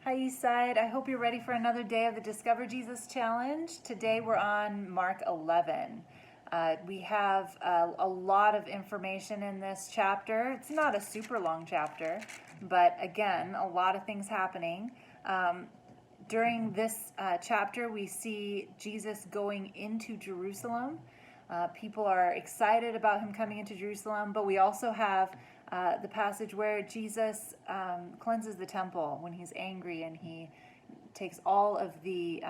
Hi, Eastside. I hope you're ready for another day of the Discover Jesus Challenge. Today we're on Mark 11. We have a lot of information in this chapter. It's not a super long chapter, but again, a lot of things happening. During this chapter, we see Jesus going into Jerusalem. People are excited about him coming into Jerusalem, but we also have the passage where Jesus cleanses the temple when he's angry, and he takes all of the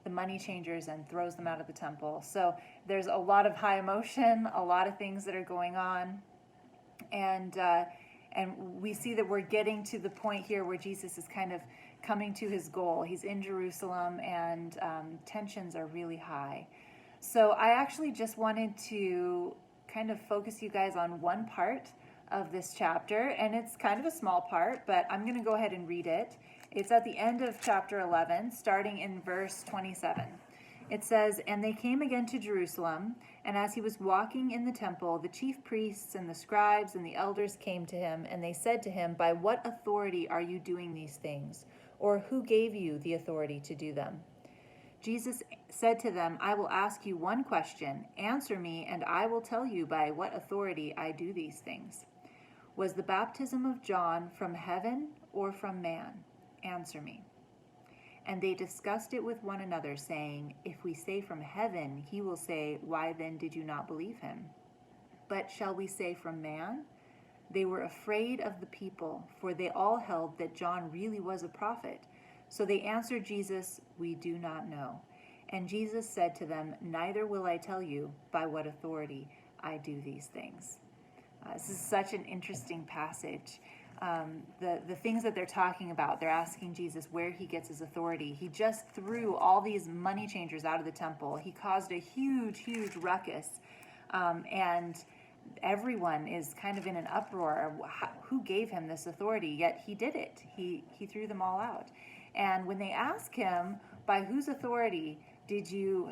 money changers and throws them out of the temple. So there's a lot of high emotion, a lot of things that are going on, and we see that we're getting to the point here where Jesus is kind of coming to his goal. He's in Jerusalem, and tensions are really high. So I actually just wanted to kind of focus you guys on one part of this chapter, and it's kind of a small part, but I'm going to go ahead and read it. It's at the end of chapter 11, starting in verse 27. It says, "And they came again to Jerusalem, and as he was walking in the temple, the chief priests and the scribes and the elders came to him, and they said to him, 'By what authority are you doing these things? Or who gave you the authority to do them?' Jesus said to them, 'I will ask you one question. Answer me, and I will tell you by what authority I do these things. Was the baptism of John from heaven or from man? Answer me.' And they discussed it with one another, saying, 'If we say from heaven, he will say, why then did you not believe him? But shall we say from man?' They were afraid of the people, for they all held that John really was a prophet. So they answered Jesus, 'We do not know.' And Jesus said to them, 'Neither will I tell you by what authority I do these things.'" This is such an interesting passage. The things that they're talking about, they're asking Jesus where he gets his authority. He just threw all these money changers out of the temple. He caused a huge ruckus. And everyone is kind of in an uproar. Who gave him this authority? Yet he did it. He threw them all out. And when they ask him, by whose authority did you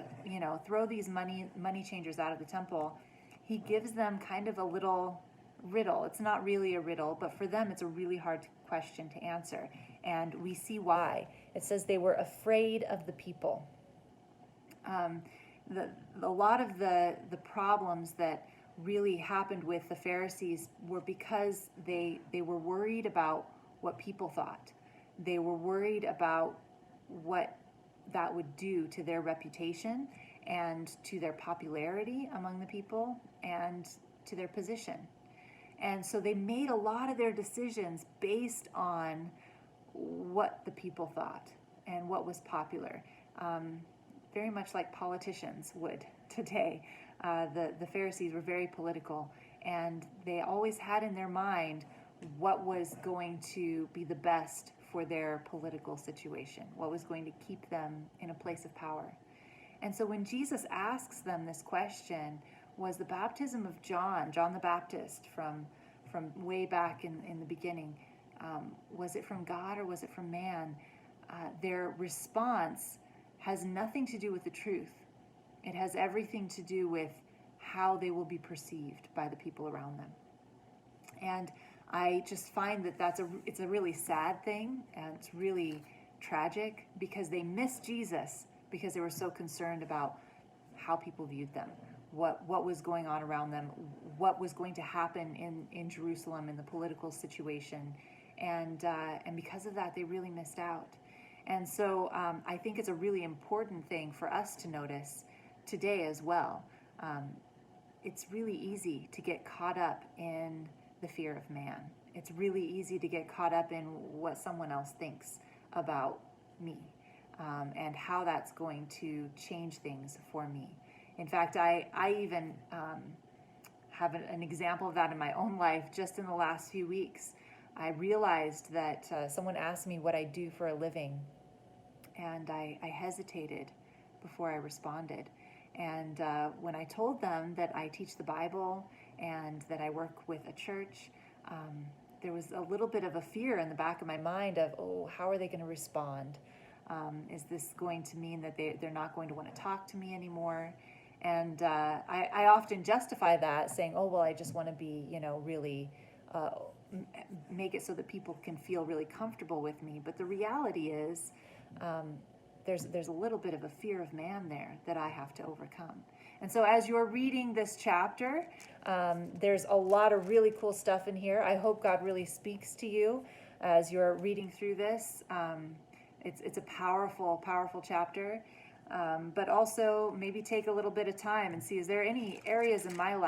throw these money changers out of the temple, he gives them kind of a little riddle. It's not really a riddle, but for them it's a really hard question to answer. And we see why. It says they were afraid of the people. A lot of the problems that really happened with the Pharisees were because they were worried about what people thought. They were worried about what that would do to their reputation and to their popularity among the people and to their position. And so they made a lot of their decisions based on what the people thought and what was popular. Very much like politicians would today. The Pharisees were very political, and they always had in their mind what was going to be the best for their political situation, what was going to keep them in a place of power. And so when Jesus asks them this question, was the baptism of John the Baptist from way back in the beginning, was it from God or was it from man? Their response has nothing to do with the truth. It has everything to do with how they will be perceived by the people around them. And I just find that it's a really sad thing, and it's really tragic because they missed Jesus because they were so concerned about how people viewed them, what was going on around them, what was going to happen in Jerusalem in the political situation, and because of that, they really missed out. And so I think it's a really important thing for us to notice today as well. It's really easy to get caught up in the fear of man. It's really easy to get caught up in what someone else thinks about me, and how that's going to change things for me. In fact, I even have an example of that in my own life just in the last few weeks. I realized that someone asked me what I do for a living, and I hesitated before I responded. And when I told them that I teach the Bible and that I work with a church, there was a little bit of a fear in the back of my mind of, oh, how are they going to respond? Is this going to mean that they're not going to want to talk to me anymore? And I often justify that saying, oh, well, I just want to be, really make it so that people can feel really comfortable with me. But the reality is, there's a little bit of a fear of man there that I have to overcome. And so as you're reading this chapter, there's a lot of really cool stuff in here. I hope God really speaks to you as you're reading through this. It's a powerful, powerful chapter. But also maybe take a little bit of time and see, is there any areas in my life